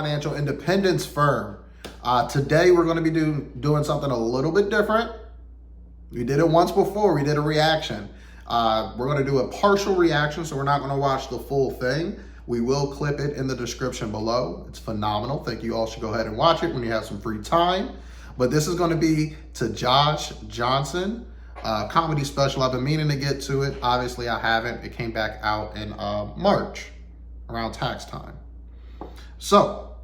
financial independence firm. Today we're going to be doing something a little bit different. We did it once before. We did a reaction. We're going to do a partial reaction, so we're not going to watch the full thing. We will clip it in the description below. It's phenomenal. Think you all should go ahead and watch it when you have some free time. But this is going to be to Josh Johnson, comedy special. I've been meaning to get to it. Obviously, I haven't. It came back out in March, around tax time. So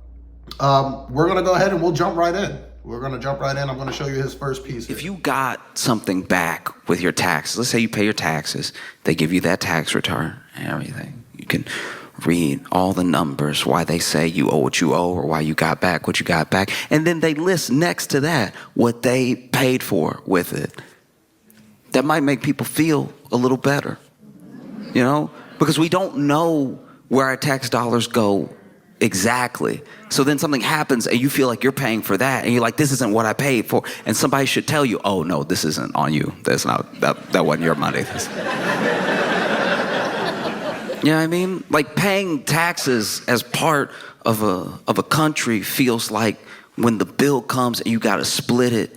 we're going to go ahead and we'll jump right in. We're going to jump right in. I'm going to show you his first piece here. If you got something back with your taxes, let's say you pay your taxes, they give you that tax return and everything. You can read all the numbers, why they say you owe what you owe or why you got back what you got back. And then they list next to that what they paid for with it. That might make people feel a little better, you know, because we don't know where our tax dollars go exactly. So then something happens and you feel like you're paying for that and you're like, this isn't what I paid for. And somebody should tell you, oh no, this isn't on you. That's not, that wasn't your money. You know what I mean? Like paying taxes as part of a country feels like when the bill comes and you got to split it,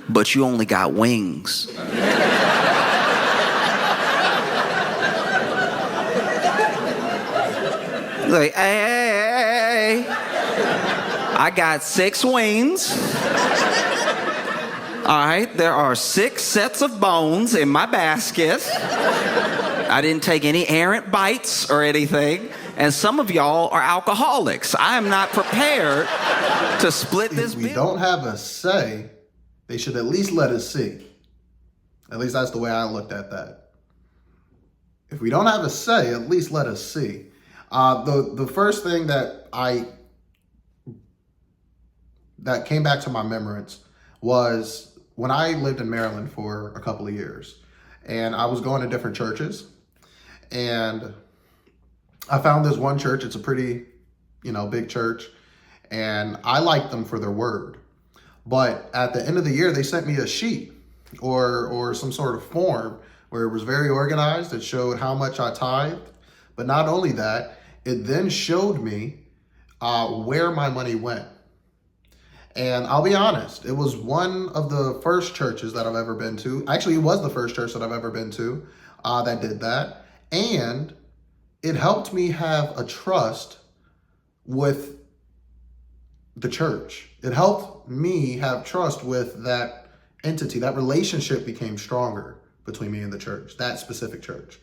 but you only got wings. Like, hey, I got 6 wings. All right, there are 6 sets of bones in my basket. I didn't take any errant bites or anything. And some of y'all are alcoholics. I am not prepared to split this bill. If we don't have a say, they should at least let us see. At least that's the way I looked at that. If we don't have a say, at least let us see. The first thing that came back to my remembrance was when I lived in Maryland for a couple of years, and I was going to different churches, and I found this one church. It's a pretty, big church, and I liked them for their word. But at the end of the year, they sent me a sheet or some sort of form where it was very organized. It showed how much I tithed, but not only that, it then showed me where my money went. And I'll be honest, it was one of the first churches that I've ever been to. Actually, it was the first church that I've ever been to that did that. And it helped me have a trust with the church. It helped me have trust with that entity. That relationship became stronger between me and the church, that specific church.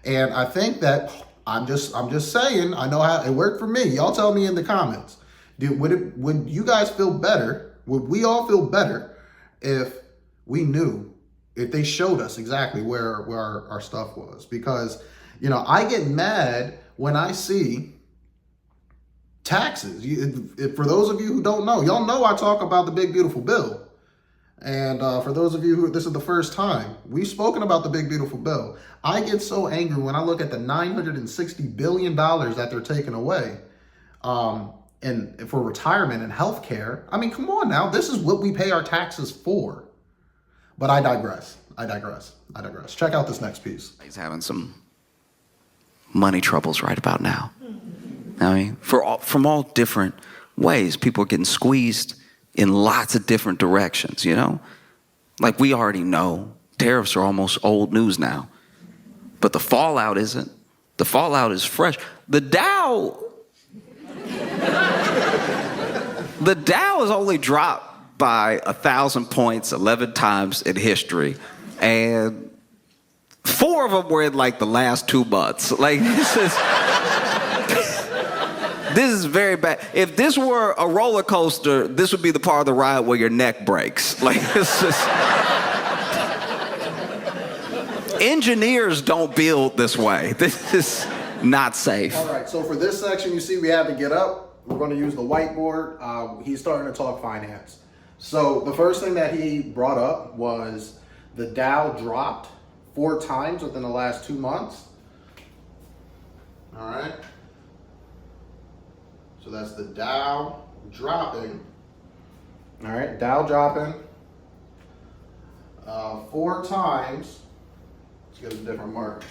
And I think that I'm just saying, I know how it worked for me. Y'all tell me in the comments. Would you guys feel better? Would we all feel better if we knew, if they showed us exactly where our stuff was? Because, I get mad when I see taxes. For those of you who don't know, y'all know I talk about the big, beautiful bill. And for those of you who, this is the first time, we've spoken about the big, beautiful bill. I get so angry when I look at the $960 billion that they're taking away and for retirement and healthcare. I mean, come on now. This is what we pay our taxes for. But I digress. Check out this next piece. He's having some money troubles right about now. I mean, from all different ways, people are getting squeezed in lots of different directions, Like we already know, tariffs are almost old news now. But the fallout isn't. The fallout is fresh. The Dow has only dropped by 1,000 points 11 times in history. And 4 of them were in like the last 2 months. Like this is very bad. If this were a roller coaster, this would be the part of the ride where your neck breaks. Like it's just... Engineers don't build this way. This is not safe. All right, so for this section, you see we had to get up. We're going to use the whiteboard. He's starting to talk finance. So the first thing that he brought up was the Dow dropped 4 times within the last 2 months. All right. So that's the Dow dropping. All right, Dow dropping 4 times. Let's get a different mark.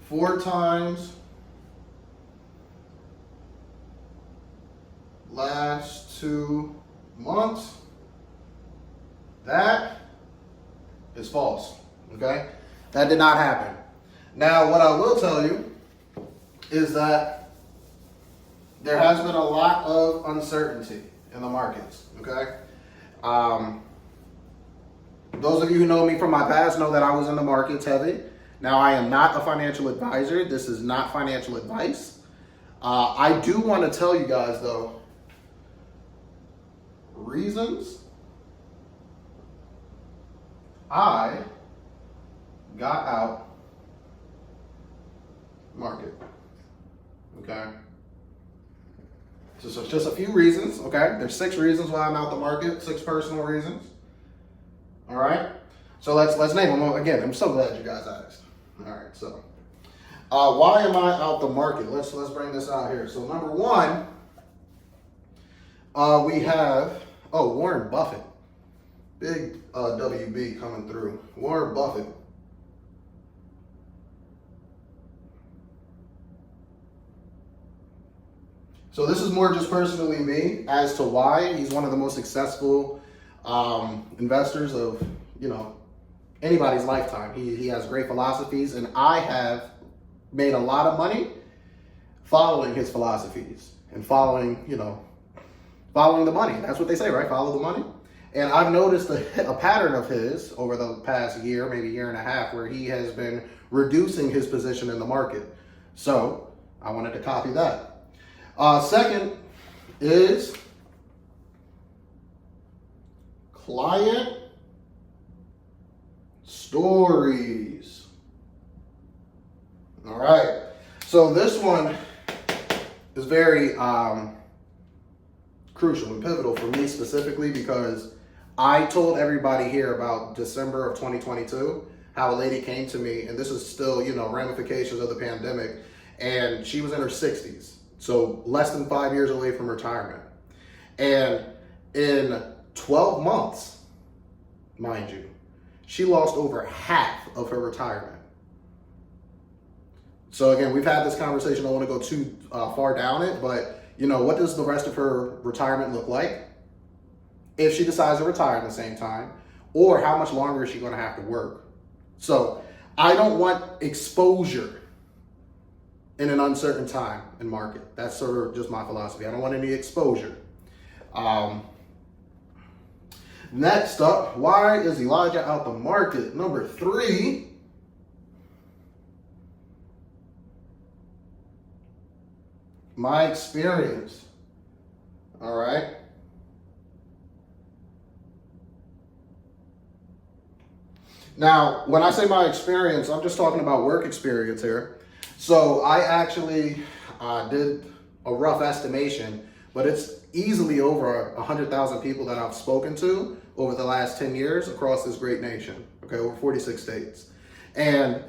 4 times last 2 months. That is false, okay? That did not happen. Now, what I will tell you is that there has been a lot of uncertainty in the markets, okay? Those of you who know me from my past know that I was in the markets heavy. Now, I am not a financial advisor. This is not financial advice. I do want to tell you guys, though, reasons I got out market, okay? So just a few reasons, okay? There's 6 reasons why I'm out the market, 6 personal reasons. All right? So let's name them. Again, I'm so glad you guys asked. All right, so why am I out the market? Let's bring this out here. So number 1, we have Warren Buffett. Big WB coming through. Warren Buffett. So this is more just personally me as to why he's one of the most successful investors of, anybody's lifetime. He has great philosophies, and I have made a lot of money following his philosophies and following the money. That's what they say, right? Follow the money. And I've noticed a pattern of his over the past year, maybe year and a half, where he has been reducing his position in the market. So I wanted to copy that. Second is client stories. All right. So this one is very crucial and pivotal for me specifically, because I told everybody here about December of 2022 how a lady came to me, and this is still, ramifications of the pandemic, and she was in her 60s. So less than 5 years away from retirement. And in 12 months, mind you, she lost over half of her retirement. So again, we've had this conversation. I don't want to go too far down it, but what does the rest of her retirement look like if she decides to retire at the same time? Or how much longer is she going to have to work? So I don't want exposure in an uncertain time in market. That's sort of just my philosophy. I don't want any exposure. Next up, why is Elijah out the market? Number 3, my experience. All right. Now, when I say my experience, I'm just talking about work experience here. So I actually did a rough estimation, but it's easily over 100,000 people that I've spoken to over the last 10 years across this great nation, okay, over 46 states. And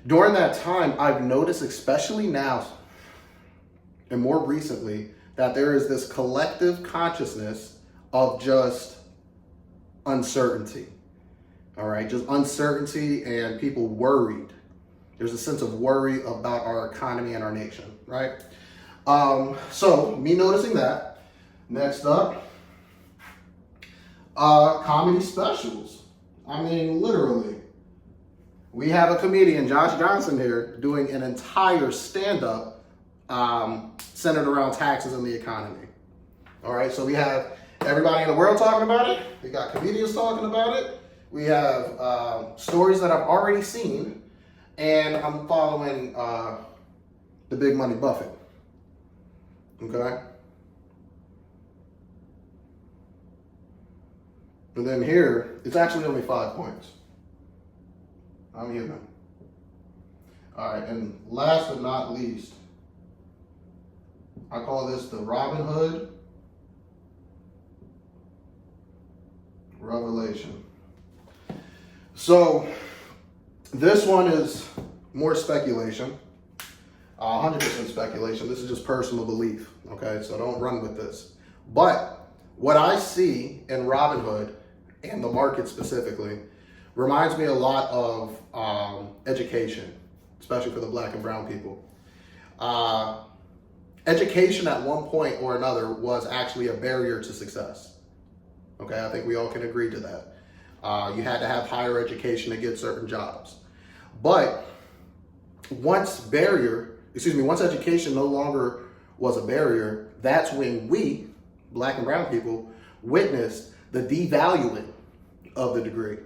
during that time, I've noticed, especially now and more recently, that there is this collective consciousness of just uncertainty, all right, just uncertainty and people worried. There's a sense of worry about our economy and our nation, right? So me noticing that. Next up, comedy specials. I mean, literally. We have a comedian, Josh Johnson, here doing an entire stand-up centered around taxes and the economy. All right, so we have everybody in the world talking about it. We got comedians talking about it. We have stories that I've already seen. And I'm following the big money Buffett, okay? And then here, it's actually only 5 points. I'm human. All right, and last but not least, I call this the Robin Hood revelation. So this one is more speculation, 100% speculation. This is just personal belief, okay? So don't run with this. But what I see in Robinhood and the market specifically reminds me a lot of education at one point or another was actually a barrier to success. Okay, I think we all can agree to that. You had to have higher education to get certain jobs. But once education no longer was a barrier, that's when we, black and brown people, witnessed the devaluing of the degree.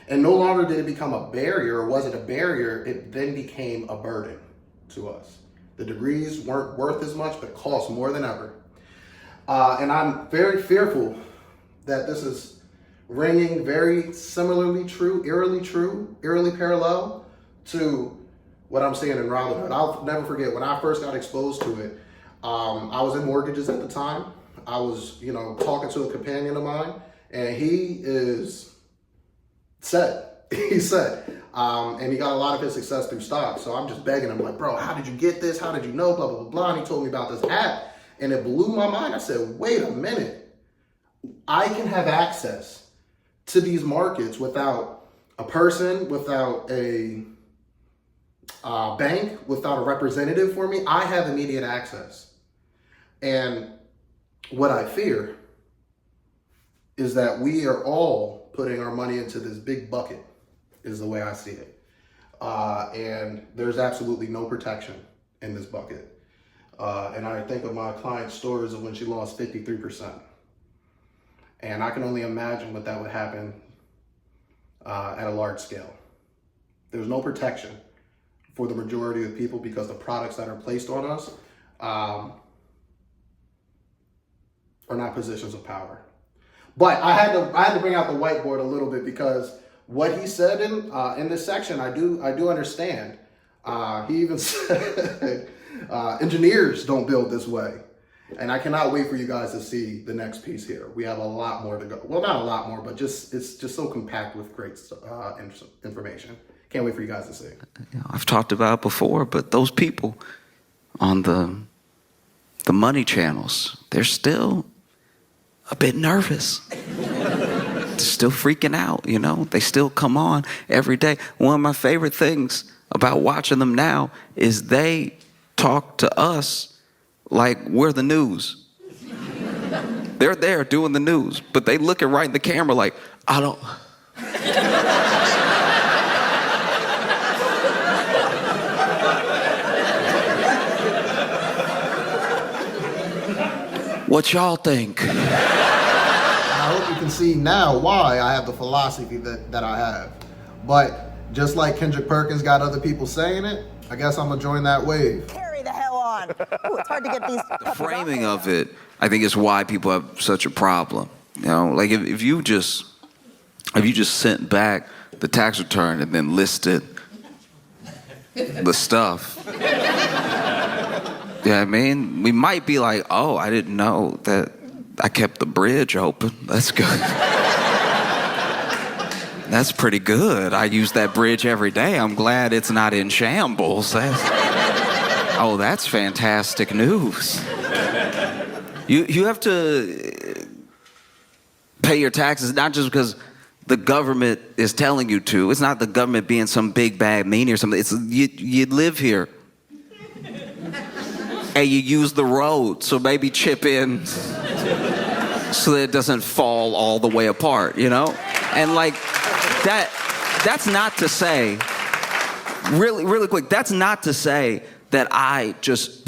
And no longer did it become a barrier, or was it a barrier, it then became a burden to us. The degrees weren't worth as much, but cost more than ever. And I'm very fearful that this is ringing very similarly true, eerily parallel to what I'm seeing in Robinhood. I'll never forget when I first got exposed to it. I was in mortgages at the time. I was, talking to a companion of mine, and he is set. He's set. And he got a lot of his success through stocks. So I'm just begging him, like, bro, how did you get this? How did you know? Blah, blah, blah, blah. And he told me about this app, and it blew my mind. I said, wait a minute. I can have access to these markets without a person, without a bank, without a representative for me. I have immediate access. And what I fear is that we are all putting our money into this big bucket, is the way I see it. And there's absolutely no protection in this bucket. And I think of my client's stories of when she lost 53%. And I can only imagine what that would happen at a large scale. There's no protection for the majority of people because the products that are placed on us are not positions of power. But I had to bring out the whiteboard a little bit because what he said in this section, I do understand. He even said engineers don't build this way. And I cannot wait for you guys to see the next piece here. We have a lot more to go. Well, not a lot more, but it's just so compact with great information. Can't wait for you guys to see. I've talked about it before, but those people on the money channels, they're still a bit nervous. They're still freaking out, They still come on every day. One of my favorite things about watching them now is they talk to us like we're the news. They're there doing the news, but they look right in the camera like, I don't... What y'all think? I hope you can see now why I have the philosophy that I have. But just like Kendrick Perkins got other people saying it, I guess I'm gonna join that wave. Carry the hell on. Ooh, it's hard to get these. The framing of it, I think, is why people have such a problem. Like if you just sent back the tax return and then listed the stuff. Yeah, I mean, we might be like, oh, I didn't know that I kept the bridge open. That's good. That's pretty good. I use that bridge every day. I'm glad it's not in shambles. That's fantastic news. You have to pay your taxes not just because the government is telling you to. It's not the government being some big bad meanie or something. It's you live here. And you use the road, so maybe chip in so that it doesn't fall all the way apart, And like that's not to say, really quick, that's not to say that I just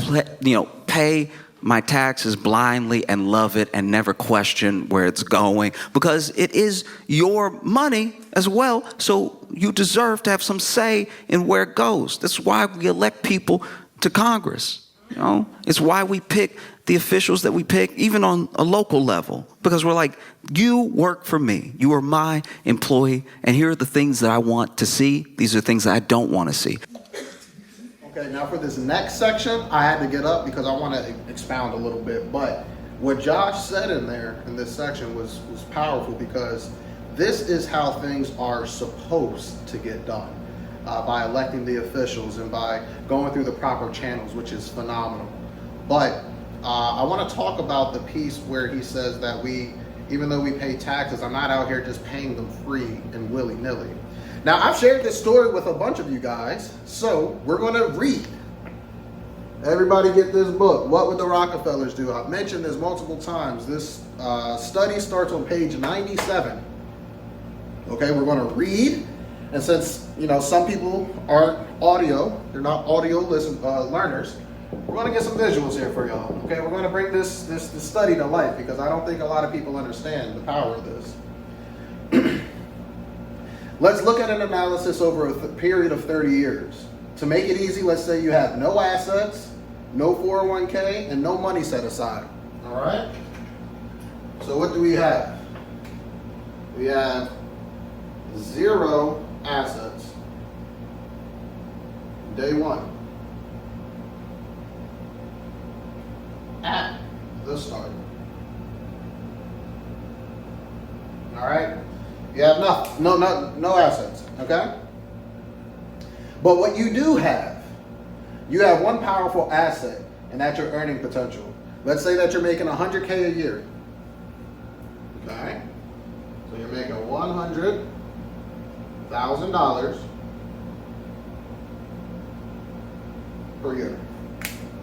pay my taxes blindly and love it and never question where it's going, because it is your money as well, so you deserve to have some say in where it goes. That's why we elect people to Congress. It's why we pick the officials that we pick, even on a local level, because we're like, you work for me. You are my employee, and here are the things that I want to see. These are things that I don't want to see. Okay, now for this next section, I had to get up because I want to expound a little bit. But what Josh said in this section was powerful, because this is how things are supposed to get done. By electing the officials and by going through the proper channels, which is phenomenal. But I want to talk about the piece where he says that even though we pay taxes, I'm not out here just paying them free and willy-nilly. Now, I've shared this story with a bunch of you guys, so we're going to read Everybody get this book. What would the Rockefellers do? I've mentioned this multiple times. This study starts on page 97. Okay, we're going to read. And since, some people aren't audio, they're not audio learners, we're going to get some visuals here for y'all. Okay, we're going to bring this study to life because I don't think a lot of people understand the power of this. Let's look at an analysis over a period of 30 years. To make it easy, let's say you have no assets, no 401k, and no money set aside. All right? So what do we have? We have 0 assets. Day one. At the start. All right? You have no assets, okay? But what you do have, you have one powerful asset, and that's your earning potential. Let's say that you're making $100K a year. Okay? So you're making $100,000 per year.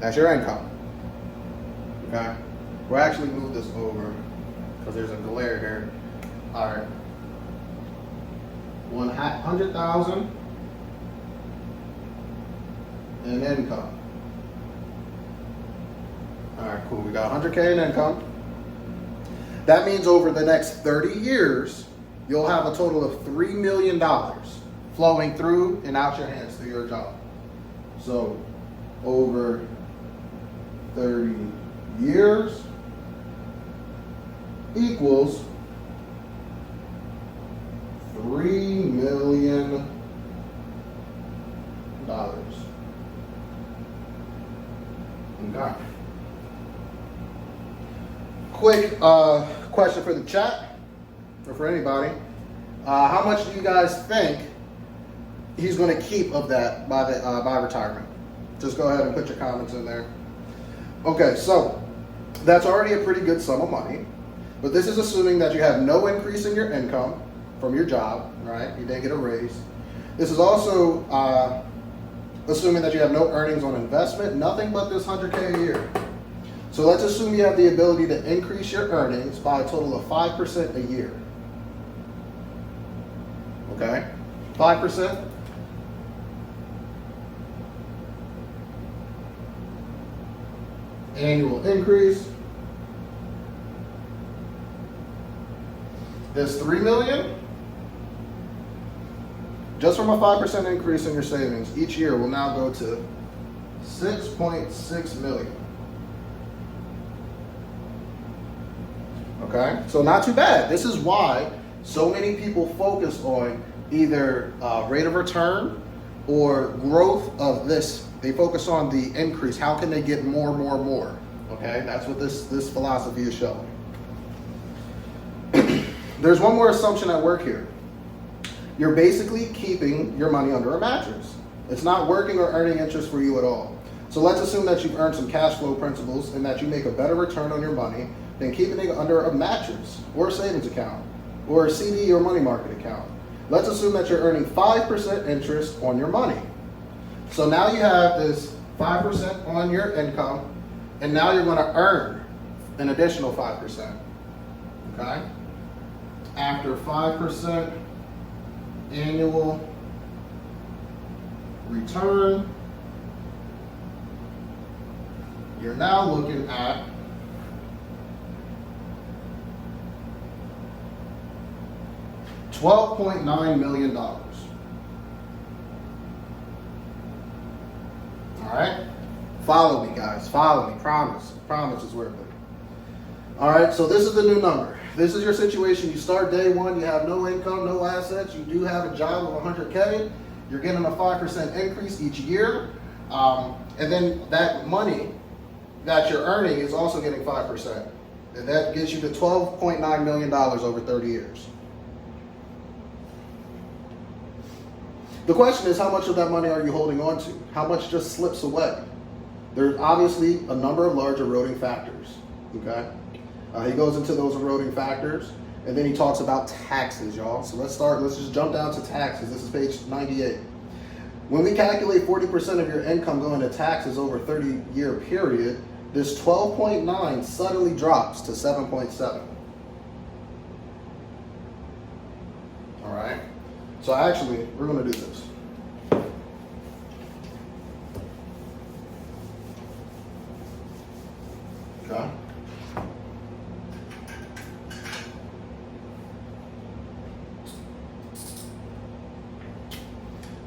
That's your income. Okay? We'll actually move this over because there's a glare here. All right. 100,000 in income. All right, cool. We got 100K in income. That means over the next 30 years, you'll have a total of $3 million flowing through and out your hands through your job. So over 30 years equals $3 million. Okay. Quick question for the chat, or for anybody. How much do you guys think he's going to keep of that by retirement? Just go ahead and put your comments in there. Okay, so that's already a pretty good sum of money, but this is assuming that you have no increase in your income from your job, right? You didn't get a raise. This is also assuming that you have no earnings on investment, nothing but this 100K a year. So let's assume you have the ability to increase your earnings by a total of 5% a year. Okay? 5%. Annual increase. This $3 million, just from a 5% increase in your savings each year, will now go to $6.6 million. Okay, so not too bad. This is why so many people focus on either rate of return or growth of this. They focus on the increase. How can they get more? Okay, that's what this philosophy is showing. There's one more assumption at work here. You're basically keeping your money under a mattress. It's not working or earning interest for you at all. So let's assume that you've earned some cash flow principles and that you make a better return on your money than keeping it under a mattress or a savings account or a CD or money market account. Let's assume that you're earning 5% interest on your money. So now you have this 5% on your income, and now you're going to earn an additional 5%. Okay? After 5% annual return, you're now looking at $12.9 million. All right? Follow me, guys. Follow me. Promise. Promise it's worth it. All right, so this is the new number. This is your situation. You start day one. You have no income, no assets. You do have a job of 100K. You're getting a 5% increase each year. And then that money that you're earning is also getting 5%. And that gets you to $12.9 million over 30 years. The question is, how much of that money are you holding on to? How much just slips away? There's obviously a number of large eroding factors, okay? He goes into those eroding factors, and then he talks about taxes, y'all. So let's just jump down to taxes. This is page 98. When we calculate 40% of your income going to taxes over a 30-year period, this 12.9 suddenly drops to 7.7. All right? So actually, we're going to do this. Okay?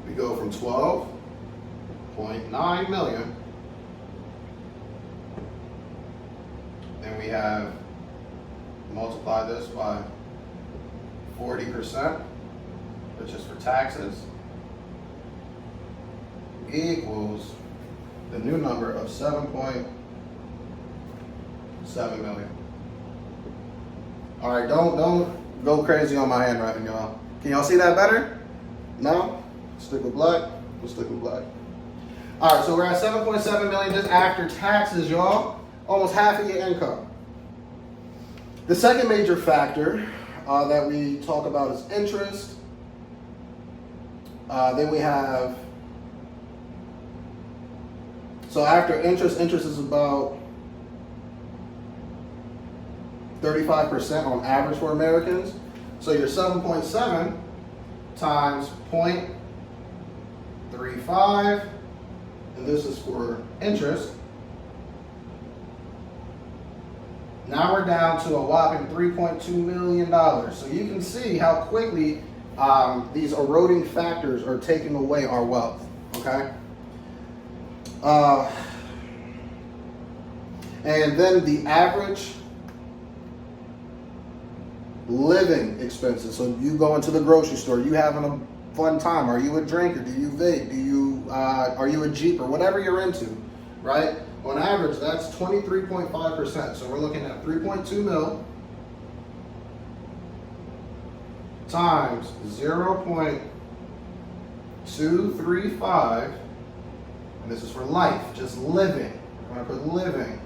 We go from 12.9 million. Then we have multiply this by 40%, which is for taxes, equals the new number of 7.7 million. All right, don't go crazy on my handwriting, y'all. Can y'all see that better? No? Stick with black. We'll stick with black. All right, so we're at 7.7 million just after taxes, y'all. Almost half of your income. The second major factor that we talk about is interest. Then we have, so after interest is about 35% on average for Americans. So your 7.7 times 0.35, and this is for interest. Now we're down to a whopping $3.2 million. So you can see how quickly these eroding factors are taking away our wealth, okay? And then the average living expenses. So you go into the grocery store, you having a fun time. Are you a drinker? Do you vape? Are you a Jeep or whatever you're into, right? On average, that's 23.5%. So we're looking at 3.2 mil times 0.235, and this is for life, just living. I'm gonna put living.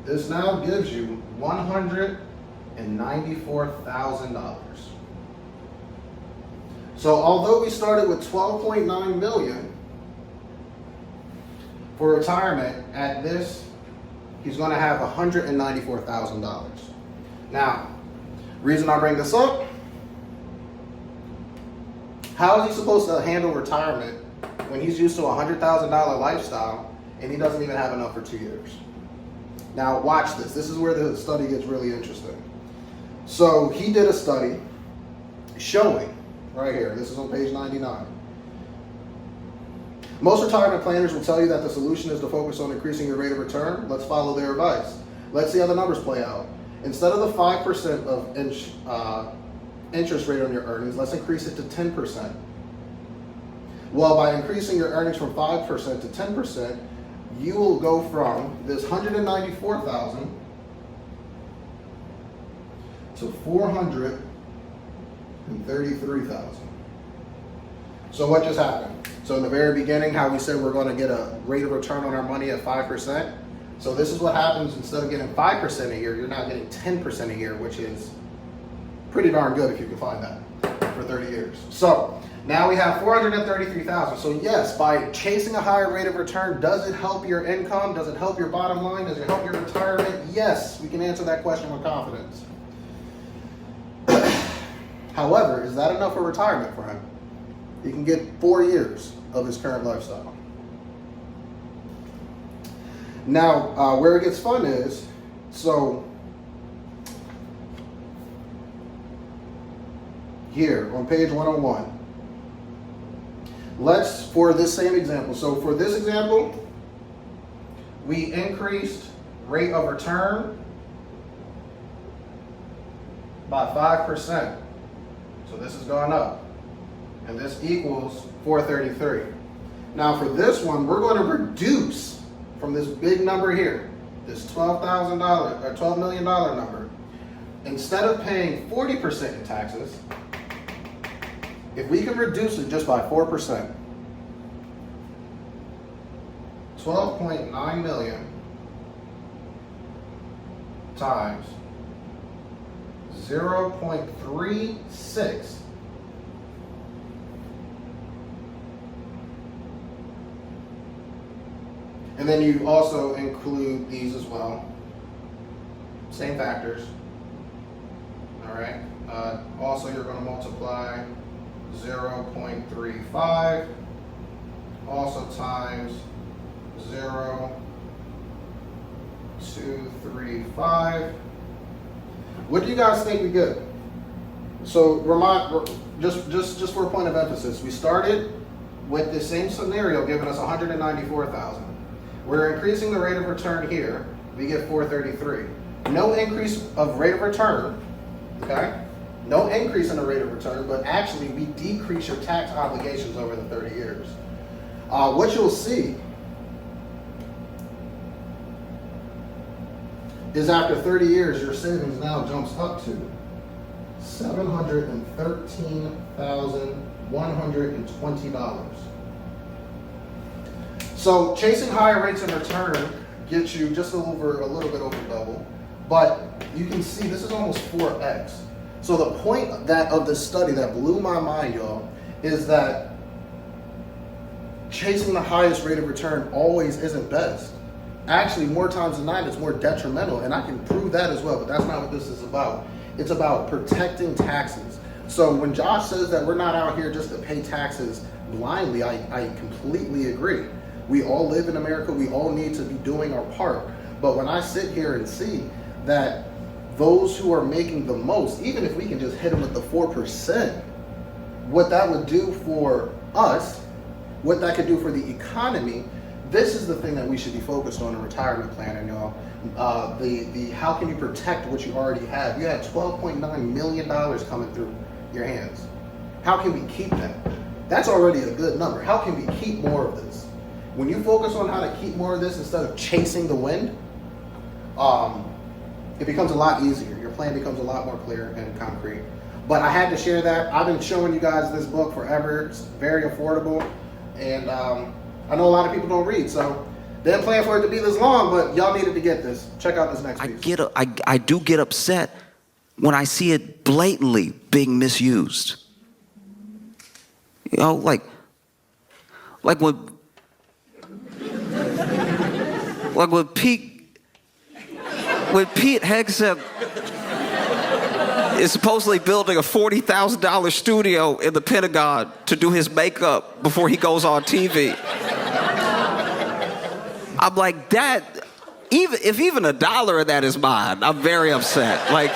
This now gives you $194,000. So although we started with 12.9 million for retirement, at this, he's going to have $194,000. Now, reason I bring this up, how is he supposed to handle retirement when he's used to a $100,000 lifestyle and he doesn't even have enough for 2 years? Now, watch this. This is where the study gets really interesting. So he did a study showing, right here, this is on page 99. Most retirement planners will tell you that the solution is to focus on increasing your rate of return. Let's follow their advice. Let's see how the numbers play out. Instead of the 5% of interest rate on your earnings, let's increase it to 10%. Well, by increasing your earnings from 5% to 10%, you will go from this $194,000 to $433,000. So what just happened? So in the very beginning, how we said we're going to get a rate of return on our money at 5%. So this is what happens. Instead of getting 5% a year, you're now getting 10% a year, which is pretty darn good if you can find that for 30 years. So now we have $433,000. So yes, by chasing a higher rate of return, does it help your income? Does it help your bottom line? Does it help your retirement? Yes, we can answer that question with confidence. However, is that enough for retirement for him? He can get 4 years of his current lifestyle. Now, where it gets fun is, so here on page 101, let's, for this same example, so for this example, we increased rate of return by 5%. So this has gone up. And this equals 433. Now for this one, we're going to reduce from this big number here, this $12,000 or $12 million number. Instead of paying 40% in taxes, if we can reduce it just by 4%, 12.9 million times 0.36 And then you also include these as well. Same factors. All right. Also, you're going to multiply 0.35, also times 0.235. What do you guys think we get? So just for a point of emphasis, we started with the same scenario giving us 194,000. We're increasing the rate of return here. We get 433. No increase of rate of return, okay? No increase in the rate of return, but actually we decrease your tax obligations over the 30 years. What you'll see is after 30 years, your savings now jumps up to $713,120. So chasing higher rates of return gets you just a little bit over double, but you can see this is almost 4x. So the point of this study that blew my mind, y'all, is that chasing the highest rate of return always isn't best. Actually, more times than not, it's more detrimental, and I can prove that as well, but that's not what this is about. It's about protecting taxes. So when Josh says that we're not out here just to pay taxes blindly, I completely agree. We all live in America. We all need to be doing our part. But when I sit here and see that those who are making the most, even if we can just hit them with the 4%, what that would do for us, what that could do for the economy, this is the thing that we should be focused on in retirement planning, y'all. The how can you protect what you already have? You had $12.9 million coming through your hands. How can we keep that? That's already a good number. How can we keep more of this? When you focus on how to keep more of this instead of chasing the wind, it becomes a lot easier. Your plan becomes a lot more clear and concrete. But I had to share that. I've been showing you guys this book forever. It's very affordable. And I know a lot of people don't read, so didn't plan for it to be this long, but y'all needed to get this. Check out this next piece. I do get upset when I see it blatantly being misused. You know, like when Pete Hegseth is supposedly building a $40,000 studio in the Pentagon to do his makeup before he goes on TV. I'm like, that, if even $1 of that is mine, I'm very upset. Like,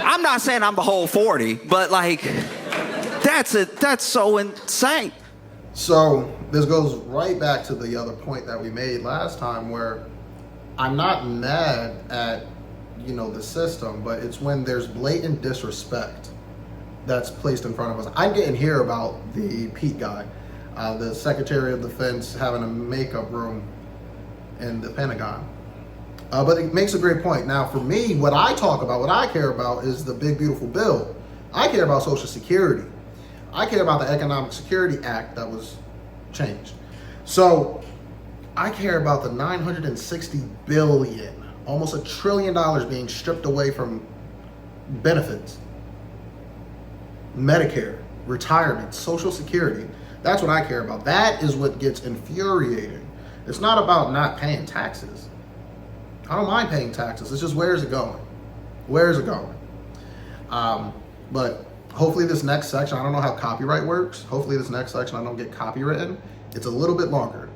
I'm not saying I'm the whole 40, but like, that's so insane. So this goes right back to the other point that we made last time, where I'm not mad at, the system, but it's when there's blatant disrespect that's placed in front of us. I didn't hear about the Pete guy, the Secretary of Defense having a makeup room in the Pentagon. But it makes a great point. Now, for me, what I care about is the big, beautiful bill. I care about Social Security. I care about the Economic Security Act that was changed. So I care about the $960 billion, almost $1 trillion being stripped away from benefits, Medicare, retirement, Social Security. That's what I care about. That is what gets infuriating. It's not about not paying taxes. I don't mind paying taxes. It's just, where is it going? Where is it going? But hopefully this next section, I don't know how copyright works. Hopefully this next section I don't get copywritten. It's a little bit longer.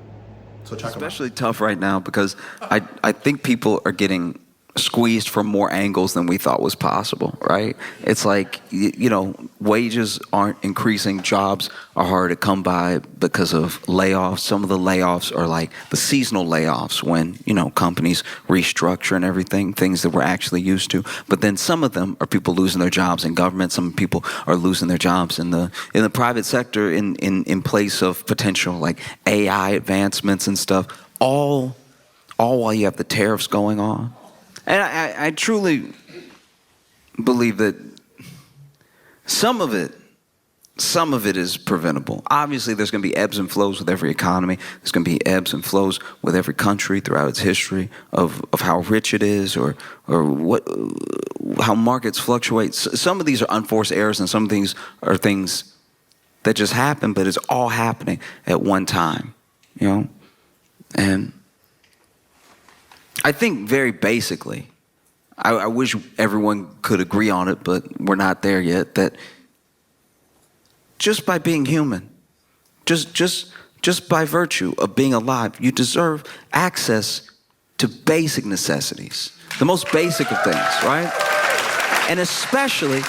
So check them out. Especially tough right now because I think people are getting squeezed from more angles than we thought was possible, right? It's like, wages aren't increasing, jobs are hard to come by because of layoffs. Some of the layoffs are like the seasonal layoffs when, companies restructure and everything, things that we're actually used to. But then some of them are people losing their jobs in government. Some people are losing their jobs in the private sector in place of potential like AI advancements and stuff, all while you have the tariffs going on. And I truly believe that some of it is preventable. Obviously, there's going to be ebbs and flows with every economy. There's going to be ebbs and flows with every country throughout its history of how rich it is or how markets fluctuate. Some of these are unforced errors, and some of these are things that just happen, but it's all happening at one time, And I think very basically, I wish everyone could agree on it, but we're not there yet, that just by being human, just by virtue of being alive, you deserve access to basic necessities, the most basic of things, right? And especially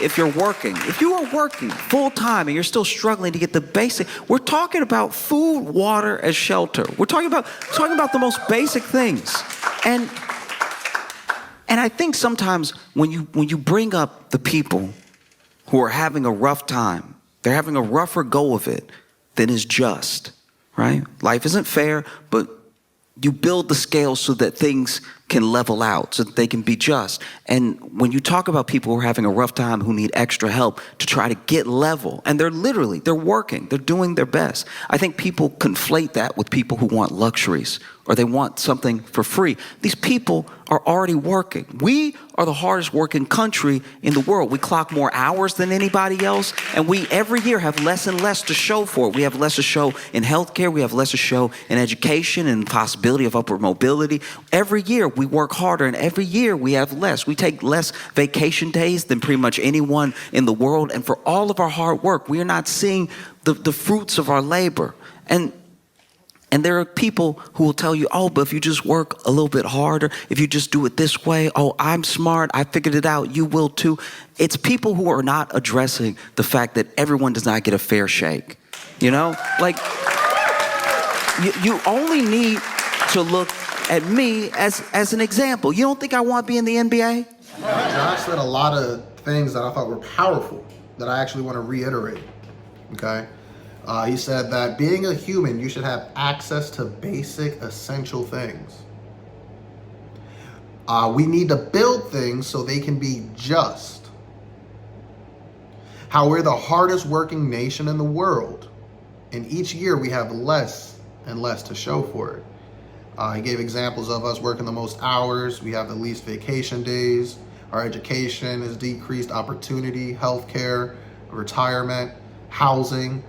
if you're working. If you are working full time and you're still struggling to get the basic, we're talking about food, water, and shelter. We're talking about the most basic things. And I think sometimes when you bring up the people who are having a rough time, they're having a rougher go of it than is just, right? Life isn't fair, but you build the scale so that things can level out, so that they can be just. And when you talk about people who are having a rough time, who need extra help to try to get level, and they're working, they're doing their best. I think people conflate that with people who want luxuries or they want something for free. These people are already working. We are the hardest working country in the world. We clock more hours than anybody else, and we every year have less and less to show for it. We have less to show in healthcare, we have less to show in education and possibility of upward mobility. Every year we work harder, and every year we have less. We take less vacation days than pretty much anyone in the world, and for all of our hard work, we are not seeing the fruits of our labor. And there are people who will tell you, oh, but if you just work a little bit harder, if you just do it this way, oh, I'm smart, I figured it out, you will too. It's people who are not addressing the fact that everyone does not get a fair shake. You know, like you only need to look at me as an example. You don't think I want to be in the NBA? Josh said a lot of things that I thought were powerful that I actually want to reiterate, okay? He said that being a human, you should have access to basic, essential things. We need to build things so they can be just. How we're the hardest working nation in the world, and each year we have less and less to show for it. He gave examples of us working the most hours, we have the least vacation days, our education is decreased, opportunity, healthcare, retirement, housing.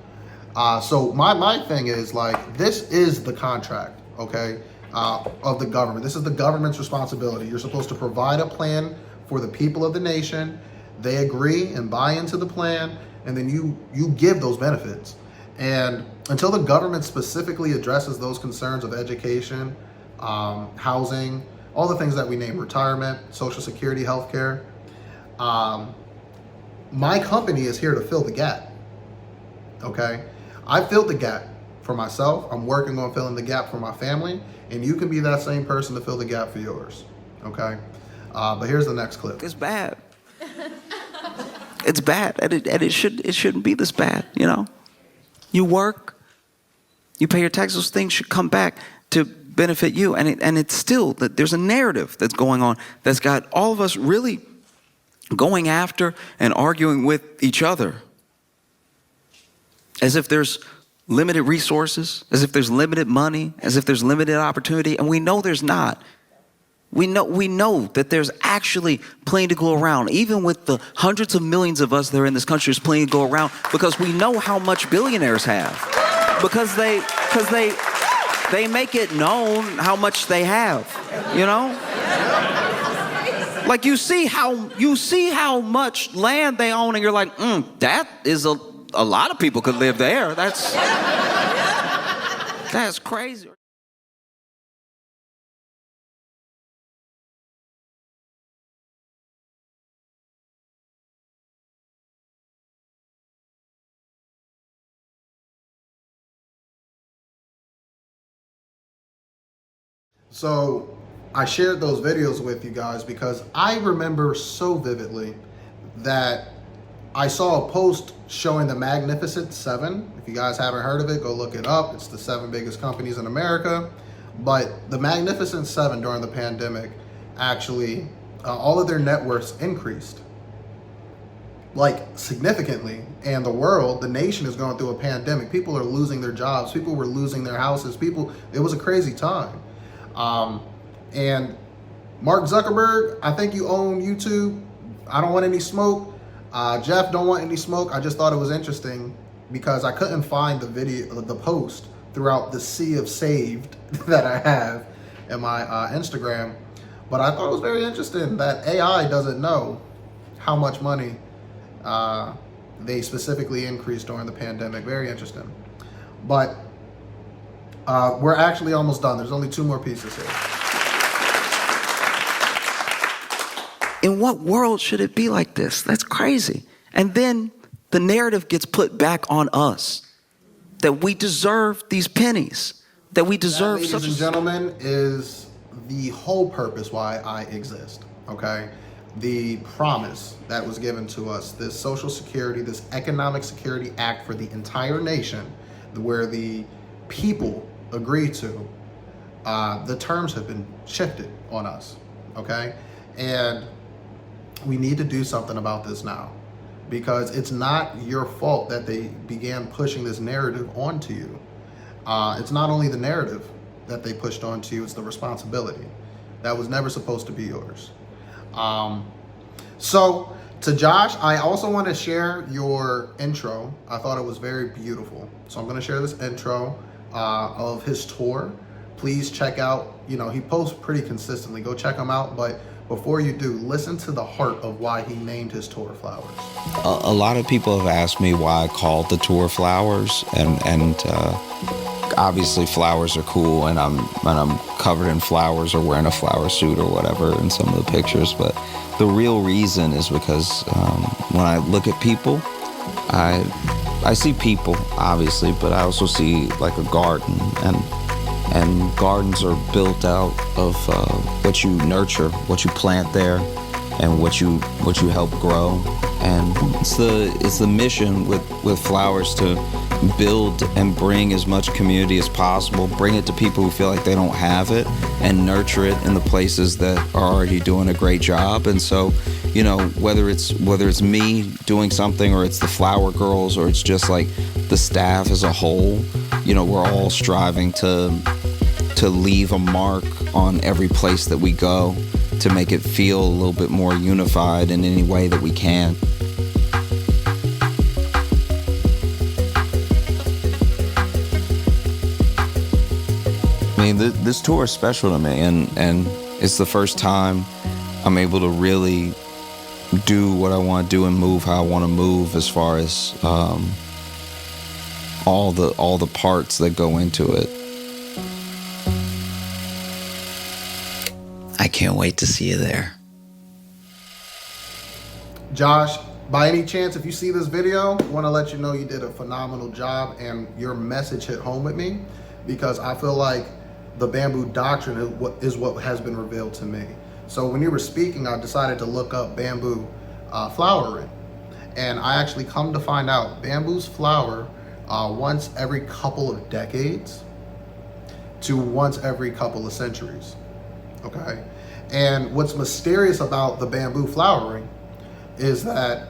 So my thing is, like, this is the contract, okay, of the government. This is the government's responsibility. You're supposed to provide a plan for the people of the nation. They agree and buy into the plan, and then you give those benefits. And until the government specifically addresses those concerns of education, housing, all the things that we name, retirement, Social Security, healthcare, my company is here to fill the gap, okay? I filled the gap for myself. I'm working on filling the gap for my family, and you can be that same person to fill the gap for yours, okay? But here's the next clip. It's bad. It's bad, and it shouldn't be this bad, you know? You work, you pay your taxes, those things should come back to benefit you, and it's still, that there's a narrative that's going on that's got all of us really going after and arguing with each other. As if there's limited resources, as if there's limited money, as if there's limited opportunity, and we know there's not. We know that there's actually plenty to go around. Even with the hundreds of millions of us that are in this country, there's plenty to go around, because we know how much billionaires have. Because they make it known how much they have, you know? Like you see how much land they own, and you're like, that is a lot of people could live there. That's crazy. So I shared those videos with you guys because I remember so vividly that I saw a post showing the Magnificent Seven. If you guys haven't heard of it, go look it up. It's the 7 biggest companies in America. But the Magnificent Seven during the pandemic, actually, all of their net worths increased, like, significantly. And the world, the nation, is going through a pandemic. People are losing their jobs. People were losing their houses. It was a crazy time. And Mark Zuckerberg, I think you own YouTube. I don't want any smoke. Jeff don't want any smoke. I just thought it was interesting because I couldn't find the video, the post throughout the sea of saved that I have in my Instagram. But I thought it was very interesting that AI doesn't know how much money they specifically increased during the pandemic. Very interesting. But we're actually almost done. There's only 2 more pieces here. In what world should it be like this? That's crazy. And then the narrative gets put back on us that we deserve these pennies, that we deserve that, ladies and gentlemen, is the whole purpose why I exist, okay? The promise that was given to us, this Social Security, this Economic Security Act for the entire nation, where the people agree to, the terms have been shifted on us, okay? And we need to do something about this now, because it's not your fault that they began pushing this narrative onto you. It's not only the narrative that they pushed onto you, it's the responsibility. That was never supposed to be yours. So to Josh, I also want to share your intro. I thought it was very beautiful. So I'm going to share this intro of his tour. Please check out, he posts pretty consistently. Go check him out. But before you do, listen to the heart of why he named his tour Flowers. A lot of people have asked me why I called the tour Flowers, and obviously flowers are cool, and I'm covered in flowers or wearing a flower suit or whatever in some of the pictures. But the real reason is because when I look at people, I see people obviously, but I also see like a garden, and gardens are built out of what you nurture, what you plant there, and what you help grow. And it's the mission with flowers to build and bring as much community as possible, bring it to people who feel like they don't have it, and nurture it in the places that are already doing a great job. And so, whether it's me doing something, or it's the flower girls, or it's just like the staff as a whole, we're all striving to leave a mark on every place that we go, to make it feel a little bit more unified in any way that we can. I mean, this tour is special to me, and it's the first time I'm able to really do what I want to do and move how I want to move, as far as all the parts that go into it. I can't wait to see you there. Josh, by any chance, if you see this video, I want to let you know you did a phenomenal job, and your message hit home with me, because I feel like the bamboo doctrine is what has been revealed to me. So when you were speaking, I decided to look up bamboo flowering, and I actually come to find out bamboos flower once every couple of decades to once every couple of centuries. Okay, and what's mysterious about the bamboo flowering is that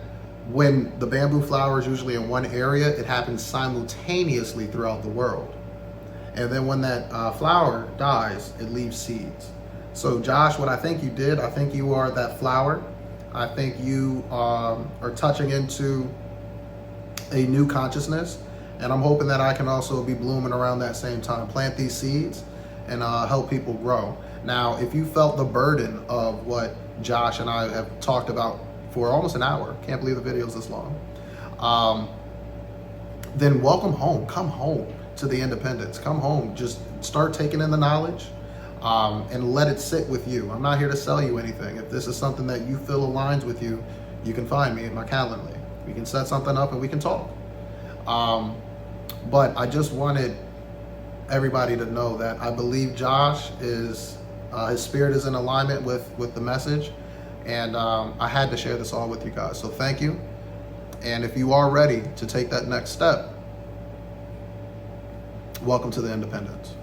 when the bamboo flowers usually in one area, it happens simultaneously throughout the world. And then when that flower dies, it leaves seeds. So Josh, what I think you did, I think you are that flower. I think you are touching into a new consciousness. And I'm hoping that I can also be blooming around that same time. Plant these seeds and help people grow. Now, if you felt the burden of what Josh and I have talked about for almost an hour, can't believe the video's this long, then welcome home. Come home to the independence. Come home. Just start taking in the knowledge and let it sit with you. I'm not here to sell you anything. If this is something that you feel aligns with you, you can find me in my Calendly. We can set something up and we can talk. But I just wanted everybody to know that I believe Josh is, his spirit is in alignment with the message. And I had to share this all with you guys. So thank you. And if you are ready to take that next step, welcome to the independence.